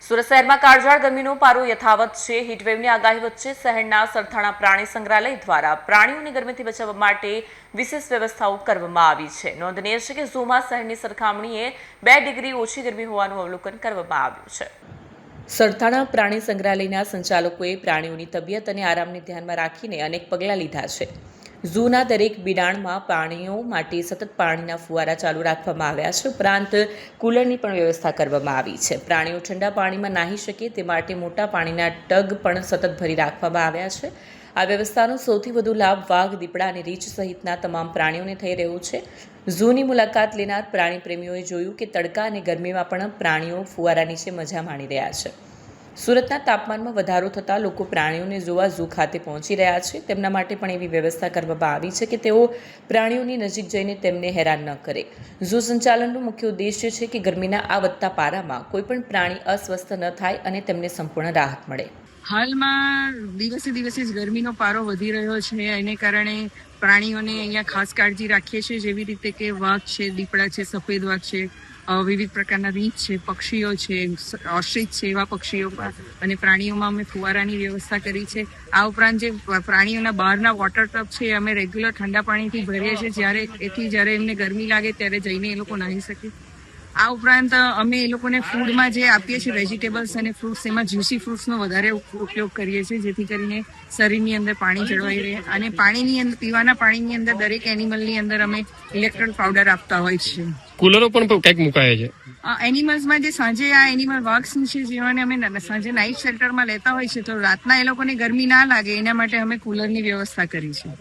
સુરત શહેરમાં કાળઝાળ ગરમીનો પારો યથાવત છે। હીટવેવની આગાહી વચ્ચે શહેરના સરથાણા પ્રાણી સંગ્રહાલય દ્વારા પ્રાણીઓને ગરમીથી બચાવવા માટે વિશેષ વ્યવસ્થાઓ કરવામાં આવી છે। નોંધનીય છે કે ઝૂમાં શહેરની સરખામણીએ 2 ડિગ્રી ઓછી ગરમી હોવાનું અવલોકન કરવામાં આવ્યું છે। સરથાણા પ્રાણી સંગ્રહાલયના સંચાલકોએ પ્રાણીઓની તબિયત અને આરામને ધ્યાનમાં રાખીને અનેક પગલાં લીધા છે। ઝૂના દરેક બિડાણમાં પ્રાણીઓ માટે સતત પાણીના ફુવારા ચાલુ રાખવામાં આવ્યા છે। ઉપરાંત કુલરની પણ વ્યવસ્થા કરવામાં આવી છે। પ્રાણીઓ ઠંડા પાણીમાં નાહી શકે તે માટે મોટા પાણીના ટગ પણ સતત ભરી રાખવામાં આવ્યા છે। આ વ્યવસ્થાનો સૌથી વધુ લાભ વાઘ, દીપડા અને રીંછ સહિતના તમામ પ્રાણીઓને થઈ રહ્યો છે। ઝૂની મુલાકાત લેનાર પ્રાણી પ્રેમીઓએ જોયું કે તડકા અને ગરમીમાં પણ પ્રાણીઓ ફુવારા નીચે મજા માણી રહ્યા છે। સુરતના તાપમાનમાં વધારો થતાં લોકો પ્રાણીઓને જોવા ઝૂ ખાતે પહોંચી રહ્યા છે। તેમના માટે પણ એવી વ્યવસ્થા કરવામાં આવી છે કે તેઓ પ્રાણીઓની નજીક જઈને તેમને હેરાન ન કરે। ઝૂ સંચાલનનો મુખ્ય ઉદ્દેશ્ય છે કે ગરમીના આ વધતા પારામાં કોઈપણ પ્રાણી અસ્વસ્થ ન થાય અને તેમને સંપૂર્ણ રાહત મળે। હાલમાં દિવસે દિવસે જ ગરમીનો પારો વધી રહ્યો છે, એને કારણે પ્રાણીઓને અહીંયા ખાસ કાળજી રાખીએ છીએ, જેવી રીતે કે વાઘ છે, દીપડા છે, સફેદ વાઘ છે, વિવિધ પ્રકારના રીંછ છે, પક્ષીઓ છે, ઓસ્ટ્રીચ છે, એવા પક્ષીઓમાં અને પ્રાણીઓમાં અમે ફુવારાની વ્યવસ્થા કરી છે। આ ઉપરાંત જે પ્રાણીઓના બહારના વોટર ટબ છે અમે રેગ્યુલર ઠંડા પાણીથી ભરીએ છીએ, જ્યારે એમને ગરમી લાગે ત્યારે જઈને એ લોકો નાહી શકે। આ ઉપરાંત અમે એ લોકોને ફૂડમાં જે આપીએ છીએ વેજીટેબલ્સ અને ફ્રૂટ્સ, એમાં જ્યુસી ફ્રૂટ્સનો વધારે ઉપયોગ કરીએ છીએ, જેથી કરીને શરીરની અંદર પાણી જળવાઈ રહે। અને પાણીની અંદર, પીવાના પાણીની અંદર દરેક એનિમલની અંદર અમે ઇલેક્ટ્રોલ પાવડર આપતા હોય છે। કુલરો પણ કંઈક મુકાયા છે એનિમલ્સમાં જે સાંજે આ એનિમલ વાઘ છે જેવાને અમે સાંજે નાઇટ શેલ્ટરમાં લેતા હોય છે, તો રાતના એ લોકોને ગરમી ના લાગે એના માટે અમે કુલરની વ્યવસ્થા કરી છે।